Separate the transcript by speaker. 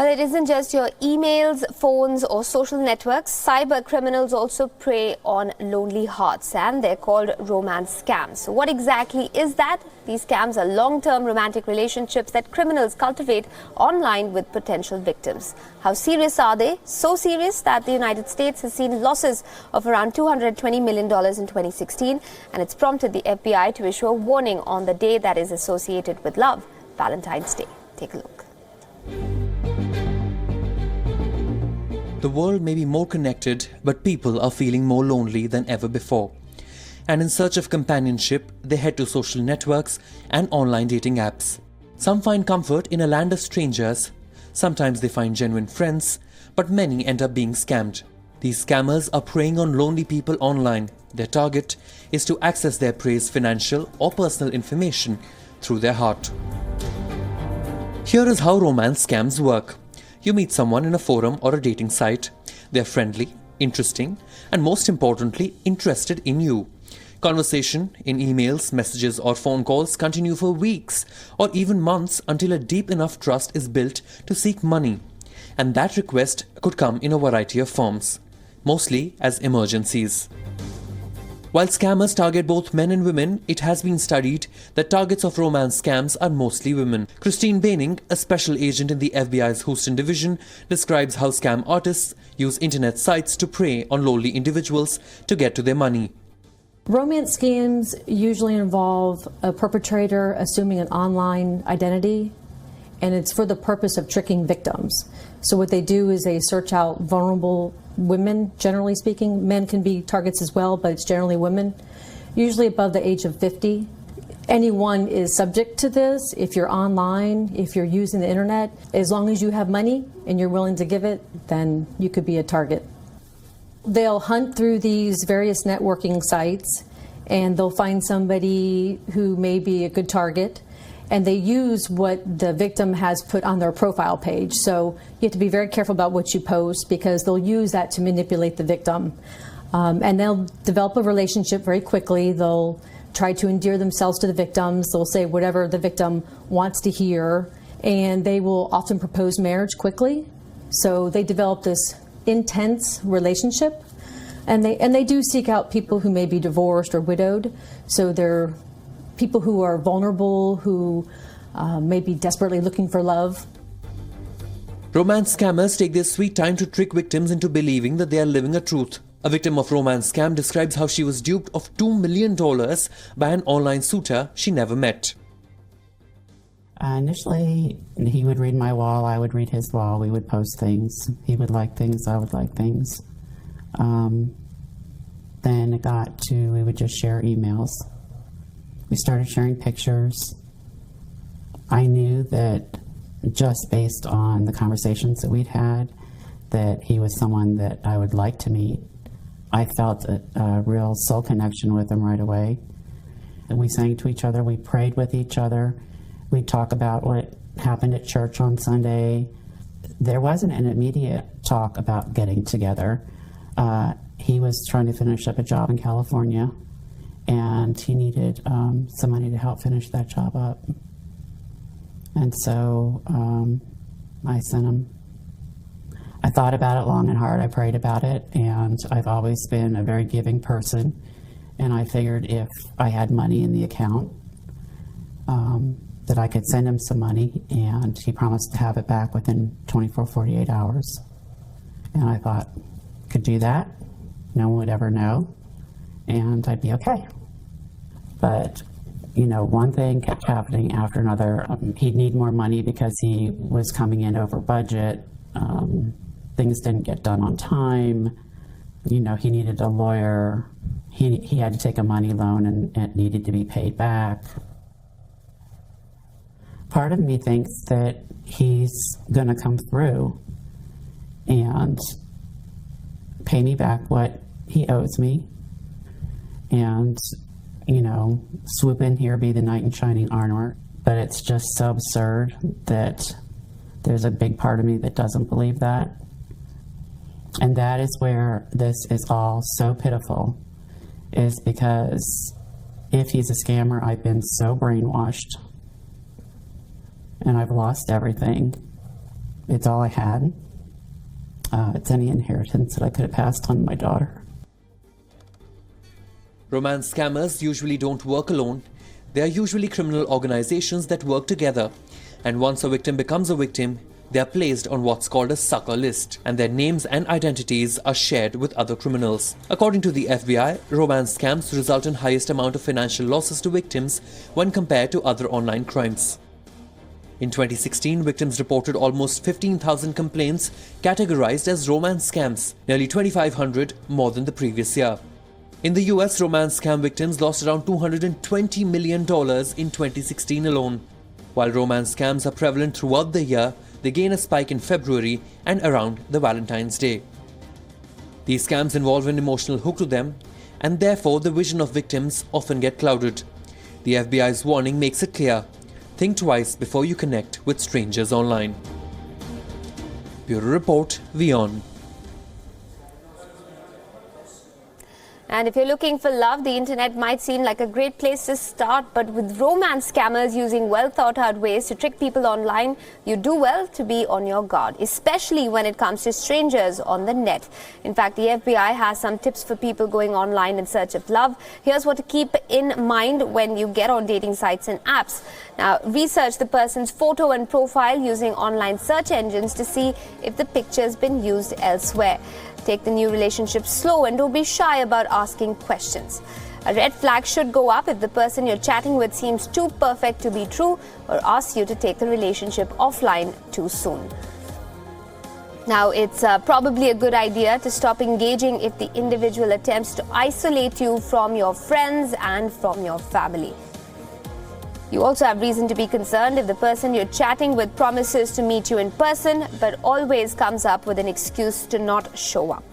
Speaker 1: Well, it isn't just your emails, phones or social networks. Cyber criminals also prey on lonely hearts, and they're called romance scams. So what exactly is that? These scams are long-term romantic relationships that criminals cultivate online with potential victims. How serious are they? So serious that the United States has seen losses of around $220 million in 2016, and it's prompted the FBI to issue a warning on the day that is associated with love, Valentine's Day. Take a look.
Speaker 2: The world may be more connected, but people are feeling more lonely than ever before. And in search of companionship, they head to social networks and online dating apps. Some find comfort in a land of strangers. Sometimes they find genuine friends, but many end up being scammed. These scammers are preying on lonely people online. Their target is to access their prey's financial or personal information through their heart. Here is how romance scams work. You meet someone in a forum or a dating site. They're friendly, interesting, and most importantly, interested in you. Conversation in emails, messages, or phone calls continue for weeks or even months until a deep enough trust is built to seek money. And that request could come in a variety of forms, mostly as emergencies. While scammers target both men and women, it has been studied that targets of romance scams are mostly women. Christine Baining, a special agent in the FBI's Houston division, describes how scam artists use internet sites to prey on lonely individuals to get to their money.
Speaker 3: Romance scams usually involve a perpetrator assuming an online identity, and it's for the purpose of tricking victims. So what they do is they search out vulnerable women, generally speaking. Men can be targets as well, but it's generally women, usually above the age of 50. Anyone is subject to this. If you're online, if you're using the internet, as long as you have money and you're willing to give it, then you could be a target. They'll hunt through these various networking sites and they'll find somebody who may be a good target, and they use what the victim has put on their profile page. So you have to be very careful about what you post, because they'll use that to manipulate the victim. And they'll develop a relationship very quickly. They'll try to endear themselves to the victims. They'll say whatever the victim wants to hear, and they will often propose marriage quickly. So they develop this intense relationship, and they do seek out people who may be divorced or widowed. So they're people who are vulnerable, who may be desperately looking for love.
Speaker 2: Romance scammers take their sweet time to trick victims into believing that they are living a truth. A victim of romance scam describes how she was duped of $2 million by an online suitor she never met.
Speaker 4: Initially, he would read my wall, I would read his wall, we would post things. He would like things, I would like things. Then it got to, we would just share emails. We started sharing pictures. I knew that just based on the conversations that we'd had, that he was someone that I would like to meet. I felt a real soul connection with him right away. And we sang to each other, we prayed with each other. We'd talk about what happened at church on Sunday. There wasn't an immediate talk about getting together. He was trying to finish up a job in California, and he needed some money to help finish that job up. And so I sent him. I thought about it long and hard. I prayed about it, and I've always been a very giving person. And I figured if I had money in the account, that I could send him some money, and he promised to have it back within 24, 48 hours. And I thought, could do that. No one would ever know, and I'd be okay. But, you know, one thing kept happening after another. He'd need more money because he was coming in over budget. Things didn't get done on time. You know, he needed a lawyer. He had to take a money loan, and it needed to be paid back. Part of me thinks that he's going to come through and pay me back what he owes me, and, you know, swoop in here, be the knight in shining armor. But it's just so absurd that there's a big part of me that doesn't believe that. And that is where this is all so pitiful, is because if he's a scammer, I've been so brainwashed and I've lost everything. It's all I had. It's any inheritance that I could have passed on to my daughter.
Speaker 2: Romance scammers usually don't work alone. They are usually criminal organizations that work together. And once a victim becomes a victim, they are placed on what's called a sucker list, and their names and identities are shared with other criminals. According to the FBI, romance scams result in highest amount of financial losses to victims when compared to other online crimes. In 2016, victims reported almost 15,000 complaints categorized as romance scams, nearly 2,500 more than the previous year. In the US, romance scam victims lost around $220 million in 2016 alone. While romance scams are prevalent throughout the year, they gain a spike in February and around the Valentine's Day. These scams involve an emotional hook to them, and therefore the vision of victims often get clouded. The FBI's warning makes it clear: think twice before you connect with strangers online. Bureau Report, WION.
Speaker 1: And if you're looking for love, the internet might seem like a great place to start, but with romance scammers using well-thought-out ways to trick people online, you do well to be on your guard, especially when it comes to strangers on the net. In fact, the FBI has some tips for people going online in search of love. Here's what to keep in mind when you get on dating sites and apps. Now, research the person's photo and profile using online search engines to see if the picture's been used elsewhere. Take the new relationship slow and don't be shy about asking questions. A red flag should go up if the person you're chatting with seems too perfect to be true or asks you to take the relationship offline too soon. Now, it's probably a good idea to stop engaging if the individual attempts to isolate you from your friends and from your family. You also have reason to be concerned if the person you're chatting with promises to meet you in person, but always comes up with an excuse to not show up.